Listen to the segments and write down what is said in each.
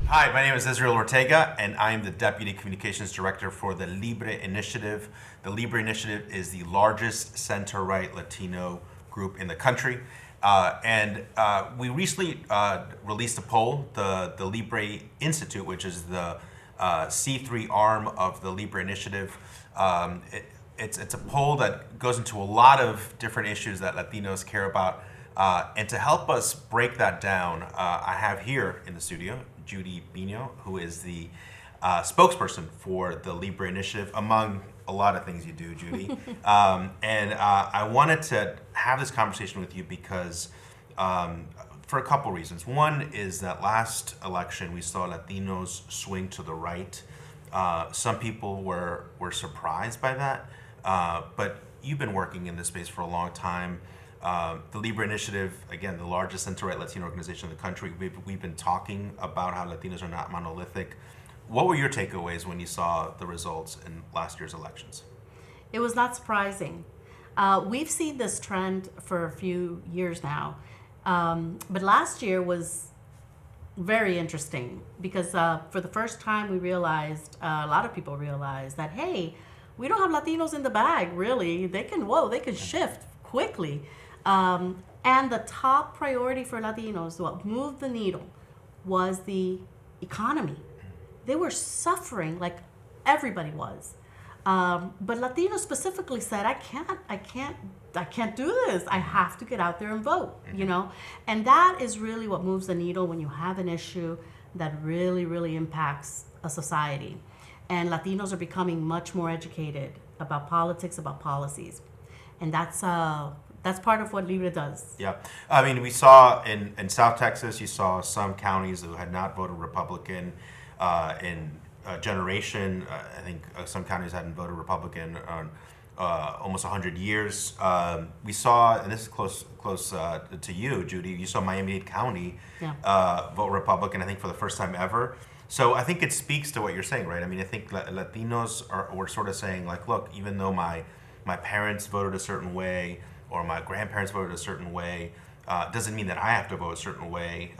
Hi, my name is Israel Ortega, and I am the Deputy Communications Director for the Libre Initiative. The Libre Initiative is the largest center-right Latino group in the country. And we recently released a poll, the Libre Institute, which is the C3 arm of the Libre Initiative. It's a poll that goes into a lot of different issues that Latinos care about. And to help us break that down, I have here in the studio Judy Bino, who is the spokesperson for the Libre Initiative, among a lot of things you do, Judy. And I wanted to have this conversation with you because for a couple reasons. One is that last election we saw Latinos swing to the right. Some people were surprised by that, but you've been working in this space for a long time. The Libre Initiative, again, the largest center-right Latino organization in the country, we've been talking about how Latinos are not monolithic. What were your takeaways when you saw the results in last year's elections? It was not surprising. We've seen this trend for a few years now, but last year was very interesting because for the first time we realized, a lot of people realized that, hey, we don't have Latinos in the bag, really. They can shift quickly. And the top priority for Latinos, what moved the needle, was the economy. They were suffering like everybody was. But Latinos specifically said, I can't do this. I have to get out there and vote, And that is really what moves the needle when you have an issue that really, really impacts a society. And Latinos are becoming much more educated about politics, about policies. And that's part of what Libre does. Yeah. I mean, we saw in South Texas, you saw some counties who had not voted Republican in a generation. I think some counties hadn't voted Republican on almost 100 years. We saw, and this is close to you, Judy, you saw Miami-Dade County vote Republican, I think, for the first time ever. So I think it speaks to what you're saying, right? I mean, I think Latinos were sort of saying, like, look, even though my parents voted a certain way, or my grandparents voted a certain way, doesn't mean that I have to vote a certain way.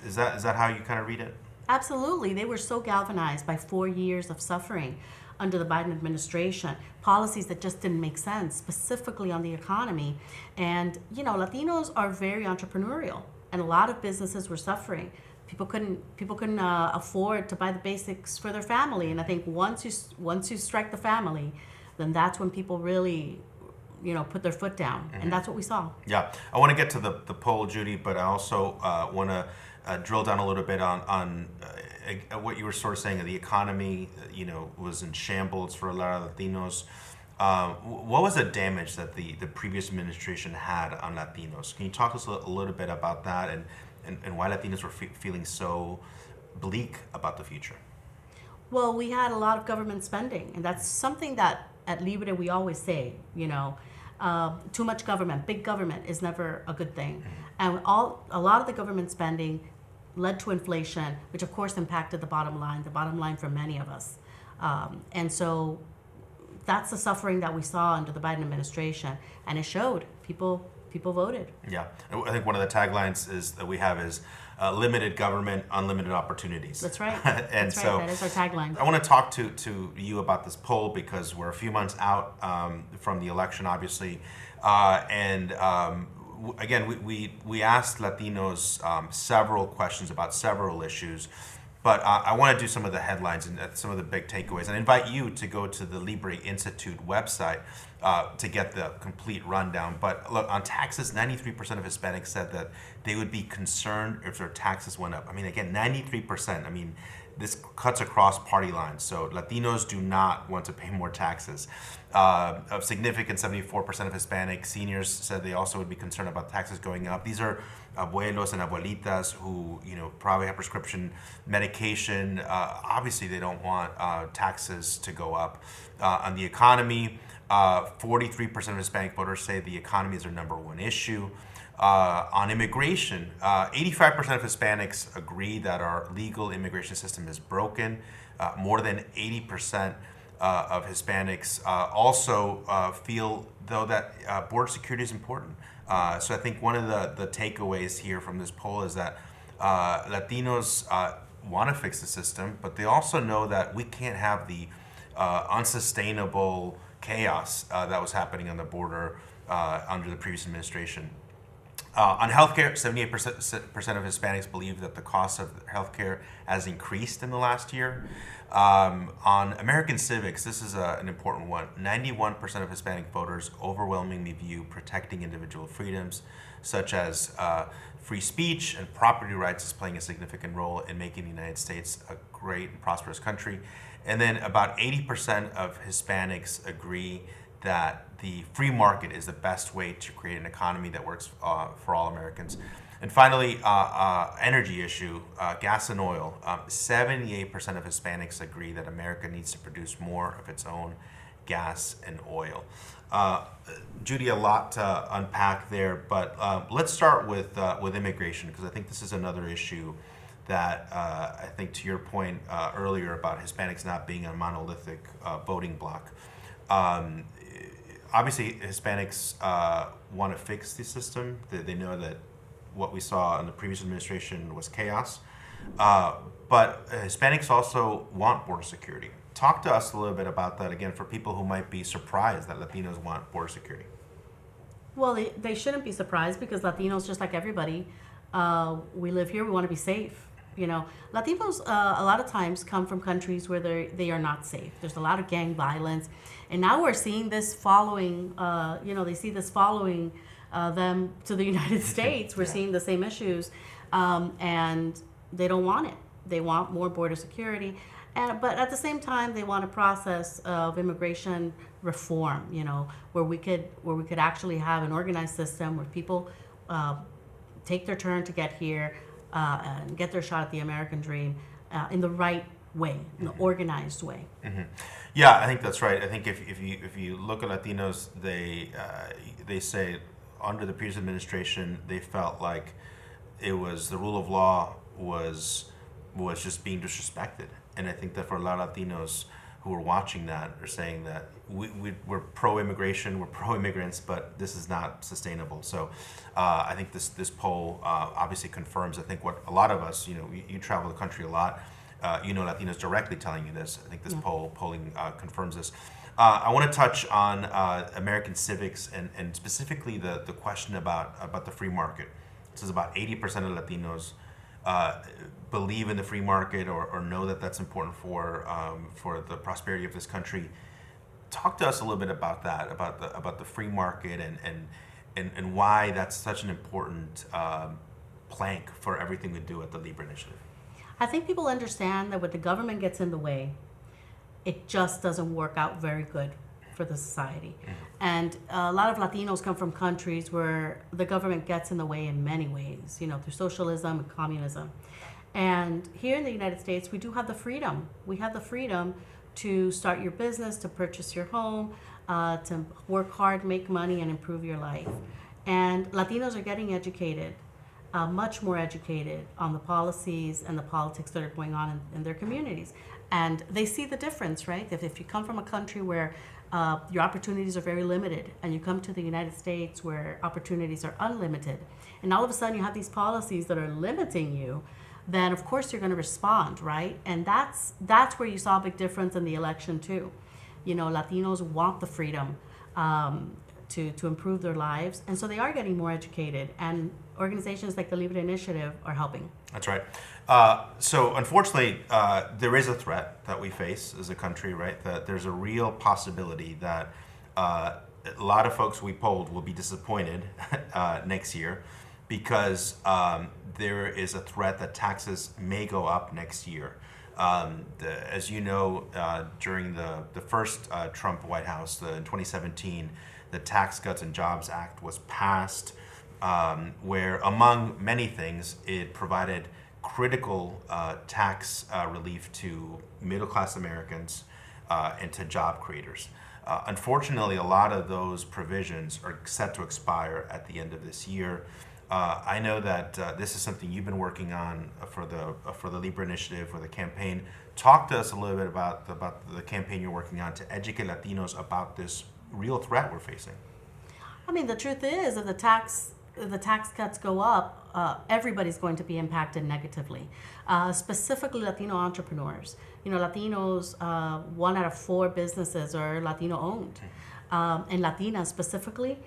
Is that how you kind of read it? Absolutely. They were so galvanized by 4 years of suffering under the Biden administration, policies that just didn't make sense, specifically on the economy. And, Latinos are very entrepreneurial, and a lot of businesses were suffering. People couldn't afford to buy the basics for their family. And I think once you strike the family, then that's when people really put their foot down. Mm-hmm. And that's what we saw. Yeah. I want to get to the poll, Judy, but I also want to drill down a little bit on what you were sort of saying. The economy, was in shambles for a lot of Latinos. What was the damage that the previous administration had on Latinos? Can you talk to us a little bit about that and why Latinos were feeling so bleak about the future? Well, we had a lot of government spending, and that's something that at Libre we always say, too much government, big government is never a good thing. And a lot of the government spending led to inflation, which of course impacted the bottom line for many of us. And so that's the suffering that we saw under the Biden administration, and it showed. People voted. Yeah, I think one of the taglines that we have is limited government, unlimited opportunities. That's right. And that's so right. That is our tagline. I want to talk to you about this poll because we're a few months out from the election, obviously, and again, we asked Latinos several questions about several issues. But I want to do some of the headlines and some of the big takeaways, and invite you to go to the Libre Institute website to get the complete rundown. But look, on taxes, 93% of Hispanics said that they would be concerned if their taxes went up. I mean, again, 93%. I mean, this cuts across party lines. So Latinos do not want to pay more taxes. Of significant 74% of Hispanic seniors said they also would be concerned about taxes going up. These are abuelos and abuelitas who probably have prescription medication. Obviously, they don't want taxes to go up. On the economy, 43% of Hispanic voters say the economy is their number one issue. On immigration, 85% of Hispanics agree that our legal immigration system is broken. More than 80% of Hispanics also feel, though, that border security is important. So I think one of the takeaways here from this poll is that Latinos want to fix the system, but they also know that we can't have the unsustainable chaos that was happening on the border under the previous administration. On healthcare, 78% of Hispanics believe that the cost of healthcare has increased in the last year. On American civics, this is an important one. 91% of Hispanic voters overwhelmingly view protecting individual freedoms, such as free speech and property rights, as playing a significant role in making the United States a great and prosperous country. And then about 80% of Hispanics agree that the free market is the best way to create an economy that works for all Americans. And finally, energy issue, gas and oil. 78% of Hispanics agree that America needs to produce more of its own gas and oil. Judy, a lot to unpack there, but let's start with immigration, because I think this is another issue that I think, to your point earlier about Hispanics not being a monolithic voting bloc. Obviously, Hispanics want to fix the system. They know that what we saw in the previous administration was chaos. But Hispanics also want border security. Talk to us a little bit about that, again, for people who might be surprised that Latinos want border security. Well, they shouldn't be surprised, because Latinos, just like everybody, we live here, we want to be safe. You know, Latinos a lot of times come from countries where they are not safe. There's a lot of gang violence. And now we're seeing this following, they see this following them to the United States. We're seeing the same issues, and they don't want it. They want more border security. But at the same time, they want a process of immigration reform, where we could actually have an organized system where people take their turn to get here and get their shot at the American dream in the right way, in the organized way. Mm-hmm. Yeah, I think that's right. I think if you look at Latinos, they say under the previous administration they felt like it was the rule of law was just being disrespected, and I think that for a lot of Latinos who are watching that are saying that we're pro-immigration, we're pro-immigrants, but this is not sustainable. So I think this poll obviously confirms, I think, what a lot of us, you travel the country a lot, Latinos directly telling you this. I think this polling confirms this. I want to touch on American civics and specifically the question about the free market. This is about 80% of Latinos believe in the free market or know that that's important for the prosperity of this country. Talk to us a little bit about that, about the free market and why that's such an important plank for everything we do at the Libre Initiative. I think people understand that when the government gets in the way, it just doesn't work out very good for the society. Mm-hmm. And a lot of Latinos come from countries where the government gets in the way in many ways, through socialism and communism. And here in the United States, we do have the freedom. We have the freedom to start your business, to purchase your home, to work hard, make money, and improve your life. And Latinos are getting educated, much more educated on the policies and the politics that are going on in their communities. And they see the difference, right? If you come from a country where your opportunities are very limited, and you come to the United States where opportunities are unlimited, and all of a sudden you have these policies that are limiting you, then of course you're going to respond, right? And that's where you saw a big difference in the election too. Latinos want the freedom to improve their lives, and so they are getting more educated, and organizations like the Libre Initiative are helping. That's right. So unfortunately, there is a threat that we face as a country, right? That there's a real possibility that a lot of folks we polled will be disappointed next year, because there is a threat that taxes may go up next year. As you know, during the first Trump White House, in 2017, the Tax Cuts and Jobs Act was passed, where, among many things, it provided critical tax relief to middle-class Americans and to job creators. Unfortunately, a lot of those provisions are set to expire at the end of this year. I know that this is something you've been working on for the Libre Initiative, for the campaign. Talk to us a little bit about the campaign you're working on to educate Latinos about this real threat we're facing. I mean, the truth is, if the tax cuts go up, everybody's going to be impacted negatively, specifically Latino entrepreneurs. Latinos, 1 out of 4 businesses are Latino owned. And Latinas specifically,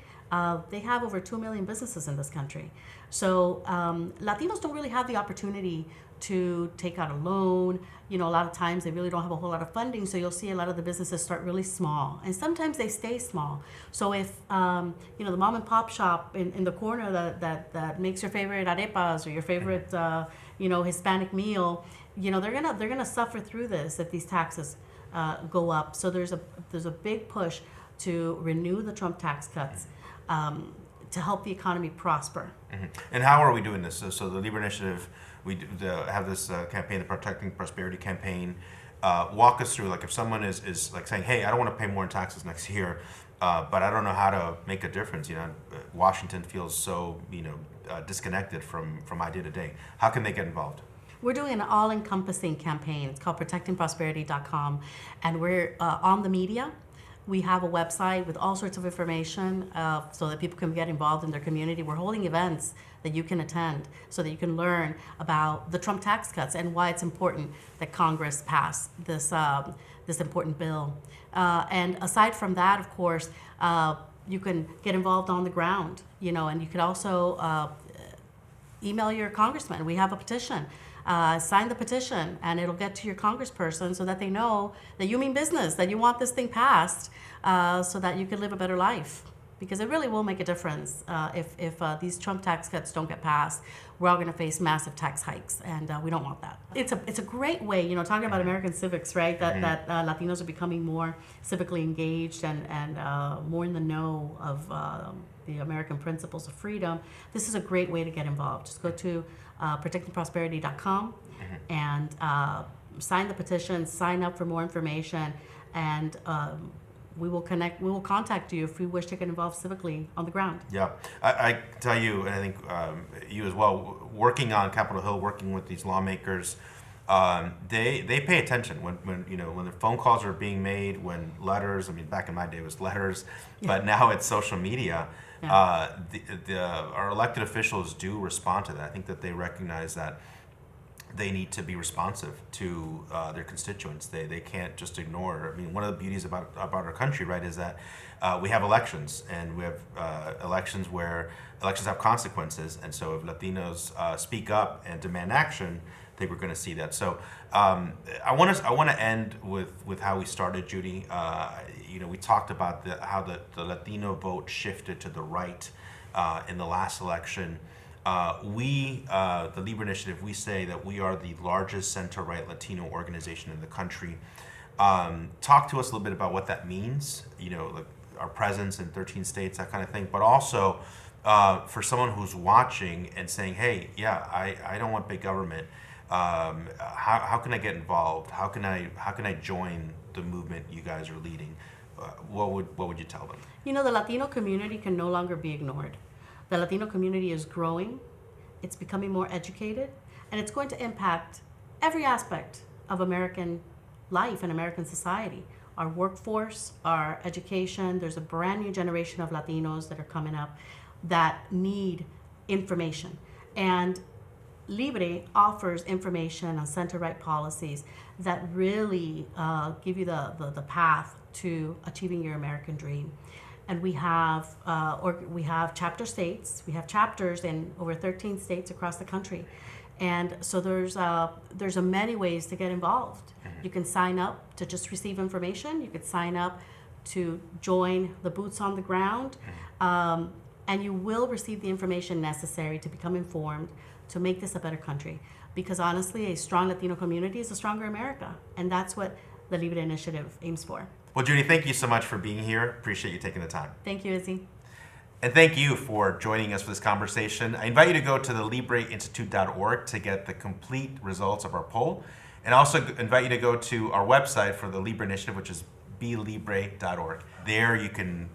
they have over 2 million businesses in this country. So Latinos don't really have the opportunity to take out a loan. A lot of times they really don't have a whole lot of funding, so you'll see a lot of the businesses start really small, and sometimes they stay small. So if the mom and pop shop in the corner that makes your favorite arepas or your favorite Hispanic meal, they're gonna suffer through this if these taxes go up. So there's a big push to renew the Trump tax cuts to help the economy prosper. Mm-hmm. And how are we doing this? So the Libre Initiative, we have this campaign, the Protecting Prosperity campaign. Walk us through, like if someone is like saying, hey, I don't want to pay more in taxes next year, but I don't know how to make a difference. Washington feels so disconnected from my day to day. How can they get involved? We're doing an all-encompassing campaign. It's called protectingprosperity.com, and we're on the media. We have a website with all sorts of information so that people can get involved in their community. We're holding events that you can attend so that you can learn about the Trump tax cuts and why it's important that Congress pass this important bill. And aside from that, of course, you can get involved on the ground, and you can also email your congressman. We have a petition. Sign the petition, and it'll get to your congressperson so that they know that you mean business, that you want this thing passed, so that you can live a better life. Because it really will make a difference if these Trump tax cuts don't get passed. We're all going to face massive tax hikes, and we don't want that. It's a great way, talking about American civics, right? That Latinos are becoming more civically engaged and more in the know of the American principles of freedom. This is a great way to get involved. Just go to protectingprosperity.com and sign the petition, sign up for more information, and we will contact you if we wish to get involved civically on the ground. Yeah, I tell you, and I think you as well, working on Capitol Hill, working with these lawmakers, they pay attention when the phone calls are being made, when letters. I mean, back in my day it was letters, but now it's social media. Yeah. Our elected officials do respond to that. I think that they recognize that they need to be responsive to their constituents. They can't just ignore. I mean, one of the beauties about our country, right, is that we have elections, and we have elections where elections have consequences. And so if Latinos speak up and demand action, I think we're going to see that. So I want to end with how we started, Judy. We talked about how the Latino vote shifted to the right in the last election. The Libre Initiative, we say that we are the largest center-right Latino organization in the country. Talk to us a little bit about what that means, like our presence in 13 states, that kind of thing, but also for someone who's watching and saying, hey, yeah, I don't want big government. How can I get involved? How can I join the movement you guys are leading? What would you tell them? The Latino community can no longer be ignored. The Latino community is growing, it's becoming more educated, and it's going to impact every aspect of American life and American society. Our workforce, our education. There's a brand new generation of Latinos that are coming up that need information. And Libre offers information on center-right policies that really give you the path to achieving your American dream. And we have chapter states. We have chapters in over 13 states across the country, and so there's many ways to get involved. You can sign up to just receive information. You could sign up to join the boots on the ground, and you will receive the information necessary to become informed to make this a better country. Because honestly, a strong Latino community is a stronger America, and that's what the Libre Initiative aims for. Well, Judy, thank you so much for being here. Appreciate you taking the time. Thank you, Izzy. And thank you for joining us for this conversation. I invite you to go to the libreinstitute.org to get the complete results of our poll. And also invite you to go to our website for the Libre Initiative, which is belibre.org. There you can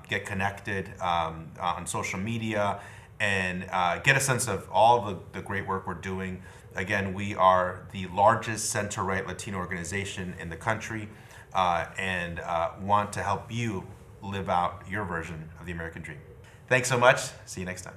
get connected on social media and get a sense of all the great work we're doing. Again, we are the largest center-right Latino organization in the country. And want to help you live out your version of the American dream. Thanks so much. See you next time.